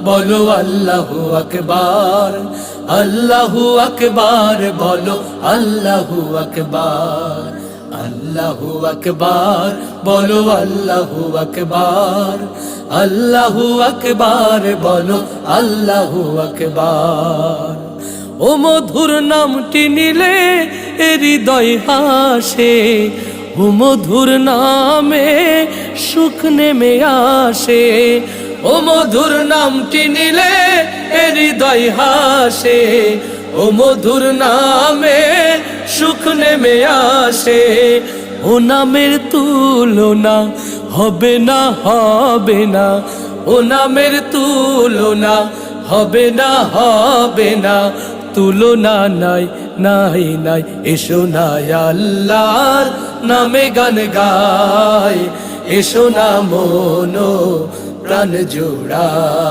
বলো আল্লাহু আকবার, আল্লাহু আকবার, বলো আল্লাহু আকবার, আল্লাহু আকবার, বলো আল্লাহু আকবার, আল্লাহু আকবার, বলো আল্লাহু আকবার। ও মধুর নামটি নিলে হৃদয় হাসে, ও মধুর নামে সুখ নেমে আসে, ও মধুর নামটি নিলে হৃদয় হাসে, ও মধুর নামে সুখ নেমে আসে। ও নামের তুলনা হবে না, হবে না, ও নামের তুলনা হবে না, হবে না, তুলনা নাই, নাই, নাই। এসো না আল্লাহর নামে গান গাই, এসো না মনো প্রাণ জোড়াই।